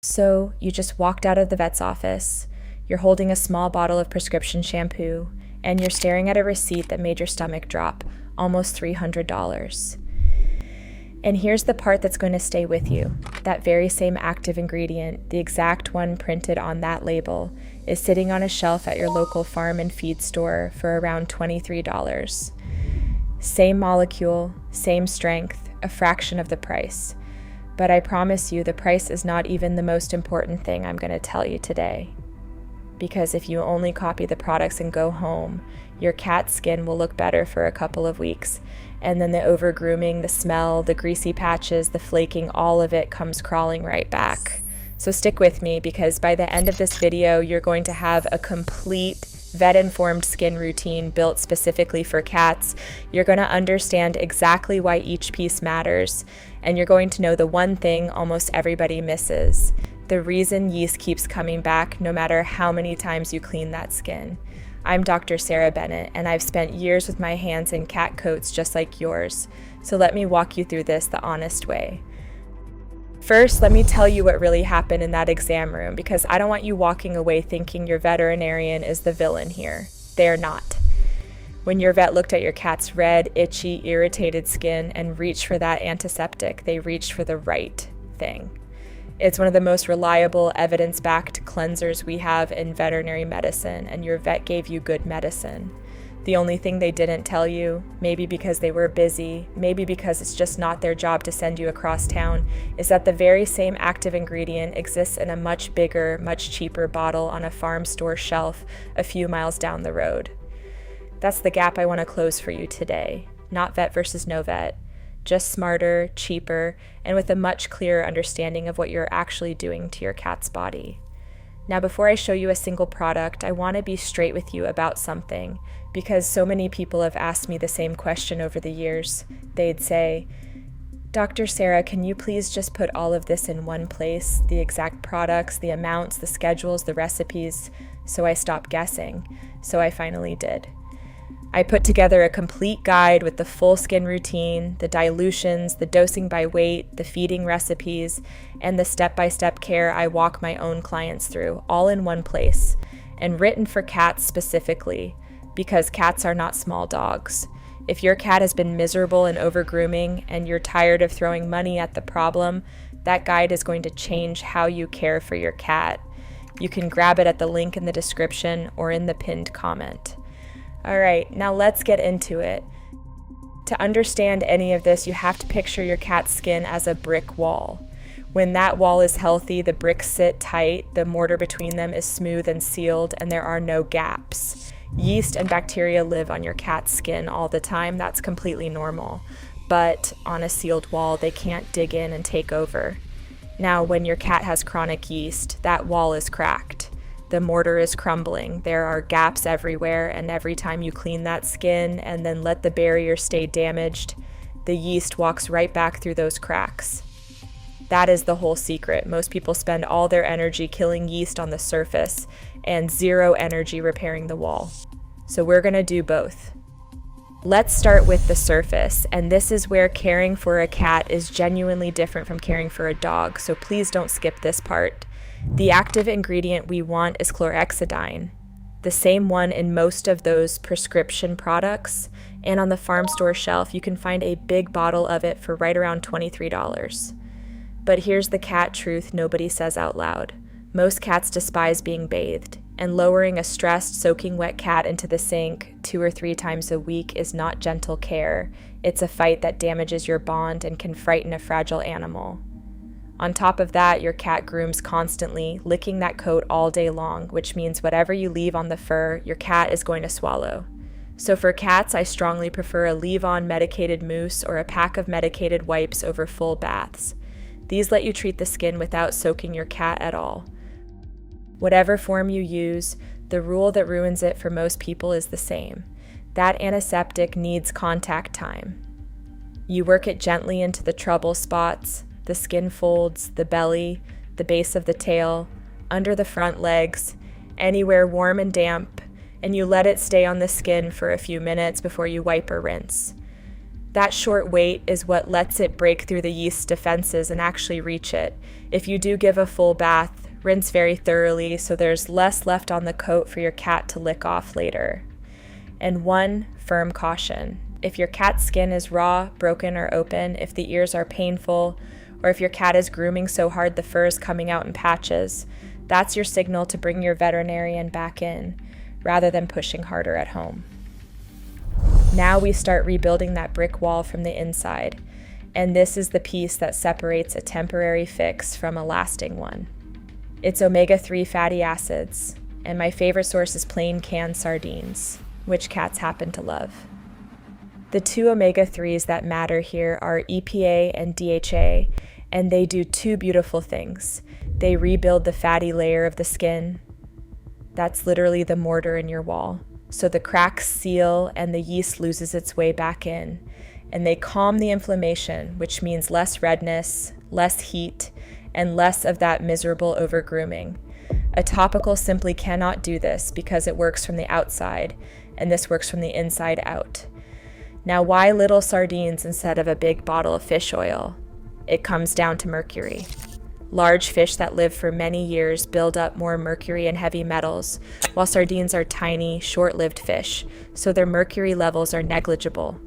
So you just walked out of the vet's office, you're holding a small bottle of prescription shampoo, and you're staring at a receipt that made your stomach drop, almost $300. And here's the part that's going to stay with you. That very same active ingredient, the exact one printed on that label, is sitting on a shelf at your local farm and feed store for around $23. Same molecule, same strength, a fraction of the price. But I promise you, the price is not even the most important thing I'm going to tell you today. Because if you only copy the products and go home, your cat's skin will look better for a couple of weeks, and then the over-grooming, the smell, the greasy patches, the flaking, all of it comes crawling right back. So stick with me, because by the end of this video, you're going to have a complete vet-informed skin routine built specifically for cats. You're going to understand exactly why each piece matters, and you're going to know the one thing almost everybody misses: the reason yeast keeps coming back no matter how many times you clean that skin. I'm Dr. Sarah Bennett, and I've spent years with my hands in cat coats just like yours, so let me walk you through this the honest way. First, let me tell you what really happened in that exam room, because I don't want you walking away thinking your veterinarian is the villain here. They're not. When your vet looked at your cat's red, itchy, irritated skin and reached for that antiseptic, they reached for the right thing. It's one of the most reliable, evidence-backed cleansers we have in veterinary medicine, and your vet gave you good medicine. The only thing they didn't tell you, maybe because they were busy, maybe because it's just not their job to send you across town, is that the very same active ingredient exists in a much bigger, much cheaper bottle on a farm store shelf a few miles down the road. That's the gap I want to close for you today. Not vet versus no vet. Just smarter, cheaper, and with a much clearer understanding of what you're actually doing to your cat's body. Now, before I show you a single product, I want to be straight with you about something, because so many people have asked me the same question over the years. They'd say, "Dr. Sarah, can you please just put all of this in one place, the exact products, the amounts, the schedules, the recipes?" So I stopped guessing. So I finally did. I put together a complete guide with the full skin routine, the dilutions, the dosing by weight, the feeding recipes, and the step-by-step care I walk my own clients through, all in one place, and written for cats specifically, because cats are not small dogs. If your cat has been miserable and over-grooming, and you're tired of throwing money at the problem, that guide is going to change how you care for your cat. You can grab it at the link in the description or in the pinned comment. All right, now let's get into it. To understand any of this, you have to picture your cat's skin as a brick wall. When that wall is healthy, the bricks sit tight, the mortar between them is smooth and sealed, and there are no gaps. Yeast and bacteria live on your cat's skin all the time. That's completely normal. But on a sealed wall, they can't dig in and take over. Now, when your cat has chronic yeast, that wall is cracked. The mortar is crumbling. There are gaps everywhere, and every time you clean that skin and then let the barrier stay damaged, the yeast walks right back through those cracks. That is the whole secret. Most people spend all their energy killing yeast on the surface and zero energy repairing the wall. So we're going to do both. Let's start with the surface, and this is where caring for a cat is genuinely different from caring for a dog, so please don't skip this part. The active ingredient we want is chlorhexidine, the same one in most of those prescription products, and on the farm store shelf you can find a big bottle of it for right around $23. But here's the cat truth nobody says out loud. Most cats despise being bathed, and lowering a stressed, soaking wet cat into the sink 2 or 3 times a week is not gentle care. It's a fight that damages your bond and can frighten a fragile animal. On top of that, your cat grooms constantly, licking that coat all day long, which means whatever you leave on the fur, your cat is going to swallow. So for cats, I strongly prefer a leave-on medicated mousse or a pack of medicated wipes over full baths. These let you treat the skin without soaking your cat at all. Whatever form you use, the rule that ruins it for most people is the same. That antiseptic needs contact time. You work it gently into the trouble spots, the skin folds, the belly, the base of the tail, under the front legs, anywhere warm and damp, and you let it stay on the skin for a few minutes before you wipe or rinse. That short wait is what lets it break through the yeast's defenses and actually reach it. If you do give a full bath, rinse very thoroughly so there's less left on the coat for your cat to lick off later. And one firm caution: if your cat's skin is raw, broken, or open, if the ears are painful, or if your cat is grooming so hard the fur is coming out in patches, that's your signal to bring your veterinarian back in, rather than pushing harder at home. Now we start rebuilding that brick wall from the inside, and this is the piece that separates a temporary fix from a lasting one. It's omega-3 fatty acids, and my favorite source is plain canned sardines, which cats happen to love. The two omega-3s that matter here are EPA and DHA, and they do two beautiful things. They rebuild the fatty layer of the skin. That's literally the mortar in your wall. So the cracks seal and the yeast loses its way back in. And they calm the inflammation, which means less redness, less heat, and less of that miserable over-grooming. A topical simply cannot do this because it works from the outside, and this works from the inside out. Now, why little sardines instead of a big bottle of fish oil? It comes down to mercury. Large fish that live for many years build up more mercury and heavy metals, while sardines are tiny, short-lived fish, so their mercury levels are negligible.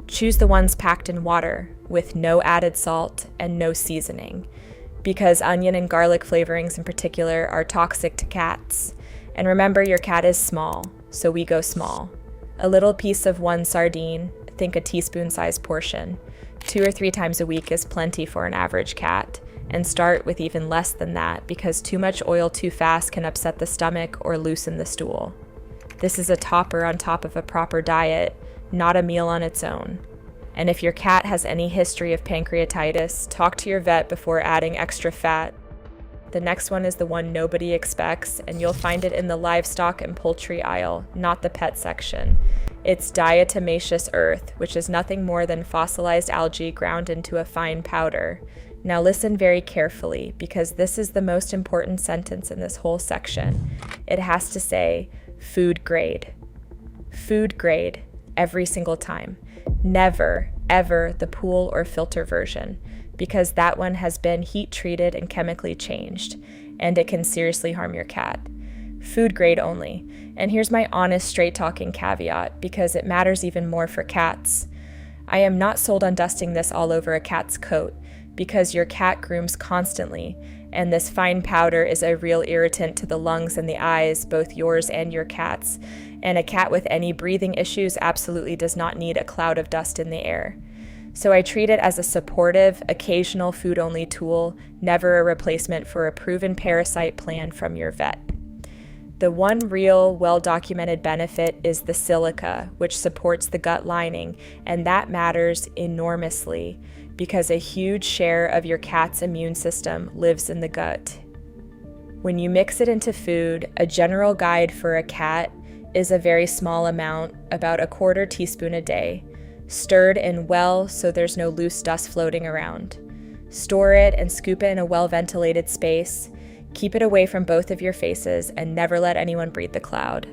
Choose the ones packed in water, with no added salt and no seasoning, because onion and garlic flavorings in particular are toxic to cats. And remember, your cat is small, so we go small. A little piece of one sardine, think a teaspoon-sized portion, 2 or 3 times a week is plenty for an average cat. And start with even less than that, because too much oil too fast can upset the stomach or loosen the stool. This is a topper on top of a proper diet, not a meal on its own. And if your cat has any history of pancreatitis, talk to your vet before adding extra fat. The next one is the one nobody expects, and you'll find it in the livestock and poultry aisle, not the pet section. It's diatomaceous earth, which is nothing more than fossilized algae ground into a fine powder. Now listen very carefully, because this is the most important sentence in this whole section. It has to say, food grade. Food grade, every single time. Never, ever the pool or filter version, because that one has been heat treated and chemically changed, and it can seriously harm your cat. Food grade only. And here's my honest, straight-talking caveat, because it matters even more for cats. I am not sold on dusting this all over a cat's coat, because your cat grooms constantly, and this fine powder is a real irritant to the lungs and the eyes, both yours and your cat's, and a cat with any breathing issues absolutely does not need a cloud of dust in the air. So I treat it as a supportive, occasional food-only tool, never a replacement for a proven parasite plan from your vet. The one real, well-documented benefit is the silica, which supports the gut lining, and that matters enormously, because a huge share of your cat's immune system lives in the gut. When you mix it into food, a general guide for a cat is a very small amount, about 1/4 teaspoon a day, stirred in well so there's no loose dust floating around. Store it and scoop it in a well-ventilated space. Keep it away from both of your faces and never let anyone breathe the cloud.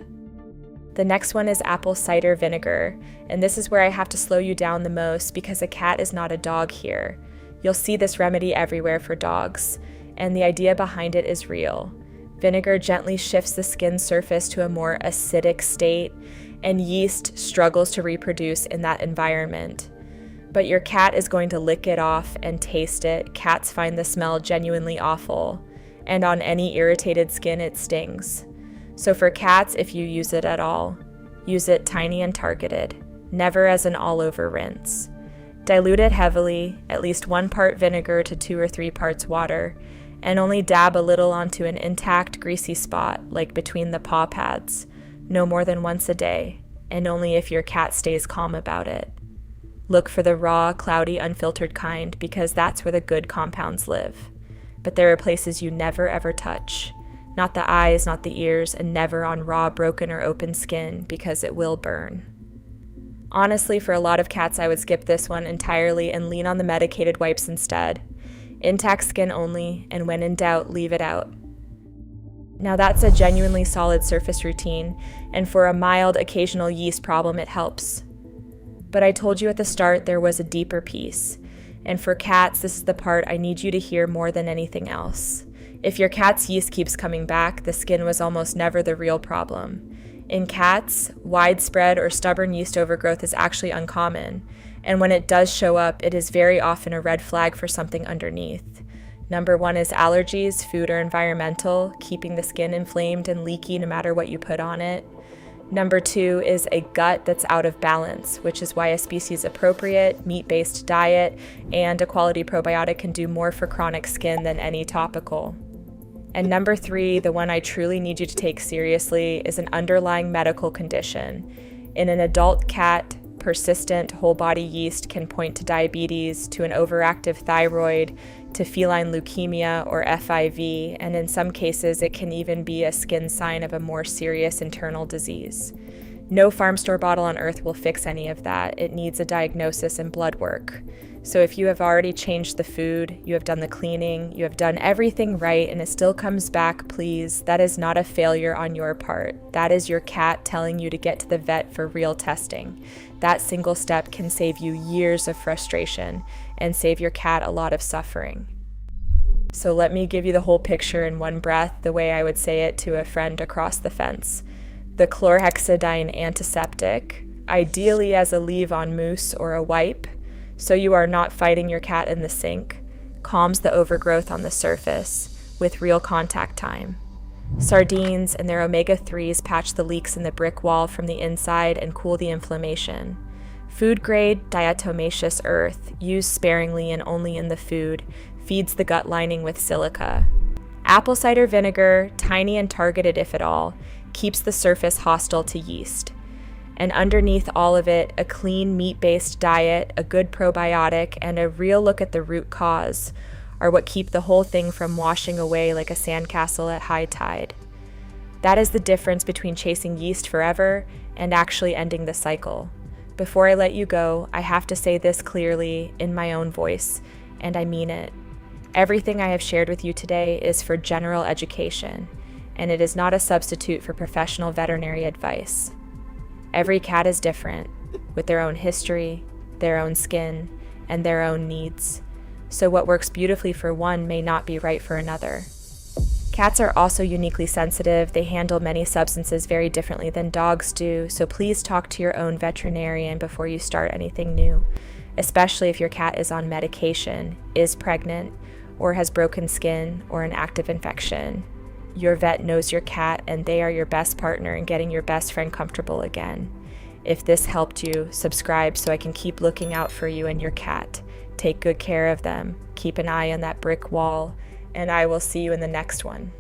The next one is apple cider vinegar, and this is where I have to slow you down the most because a cat is not a dog here. You'll see this remedy everywhere for dogs, and the idea behind it is real. Vinegar gently shifts the skin surface to a more acidic state, and yeast struggles to reproduce in that environment. But your cat is going to lick it off and taste it. Cats find the smell genuinely awful, and on any irritated skin it stings. So for cats, if you use it at all, use it tiny and targeted, never as an all-over rinse. Dilute it heavily, at least 1 part vinegar to 2 or 3 parts water, and only dab a little onto an intact, greasy spot, like between the paw pads, no more than once a day, and only if your cat stays calm about it. Look for the raw, cloudy, unfiltered kind, because that's where the good compounds live. But there are places you never ever touch. Not the eyes, not the ears, and never on raw, broken, or open skin, because it will burn. Honestly, for a lot of cats, I would skip this one entirely and lean on the medicated wipes instead. Intact skin only, and when in doubt, leave it out. Now that's a genuinely solid surface routine, and for a mild, occasional yeast problem, it helps. But I told you at the start there was a deeper piece. And for cats, this is the part I need you to hear more than anything else. If your cat's yeast keeps coming back, the skin was almost never the real problem. In cats, widespread or stubborn yeast overgrowth is actually uncommon, and when it does show up, it is very often a red flag for something underneath. Number 1 is allergies, food or environmental, keeping the skin inflamed and leaky no matter what you put on it. Number 2 is a gut that's out of balance, which is why a species-appropriate, meat-based diet and a quality probiotic can do more for chronic skin than any topical. And number 3, the one I truly need you to take seriously, is an underlying medical condition. In an adult cat, persistent whole-body yeast can point to diabetes, to an overactive thyroid, to feline leukemia or FIV, and in some cases it can even be a skin sign of a more serious internal disease. No farm store bottle on earth will fix any of that. It needs a diagnosis and blood work. So if you have already changed the food, you have done the cleaning, you have done everything right, and it still comes back, please, that is not a failure on your part. That is your cat telling you to get to the vet for real testing. That single step can save you years of frustration and save your cat a lot of suffering. So let me give you the whole picture in one breath, the way I would say it to a friend across the fence. The chlorhexidine antiseptic, ideally as a leave-on mousse or a wipe, so you are not fighting your cat in the sink, calms the overgrowth on the surface with real contact time. Sardines and their omega-3s patch the leaks in the brick wall from the inside and cool the inflammation. Food-grade diatomaceous earth, used sparingly and only in the food, feeds the gut lining with silica. Apple cider vinegar, tiny and targeted if at all, keeps the surface hostile to yeast. And underneath all of it, a clean meat-based diet, a good probiotic, and a real look at the root cause are what keep the whole thing from washing away like a sandcastle at high tide. That is the difference between chasing yeast forever and actually ending the cycle. Before I let you go, I have to say this clearly in my own voice, and I mean it. Everything I have shared with you today is for general education, and it is not a substitute for professional veterinary advice. Every cat is different, with their own history, their own skin, and their own needs. So what works beautifully for one may not be right for another. Cats are also uniquely sensitive. They handle many substances very differently than dogs do, so please talk to your own veterinarian before you start anything new, especially if your cat is on medication, is pregnant, or has broken skin or an active infection. Your vet knows your cat, and they are your best partner in getting your best friend comfortable again. If this helped you, subscribe so I can keep looking out for you and your cat. Take good care of them. Keep an eye on that brick wall, and I will see you in the next one.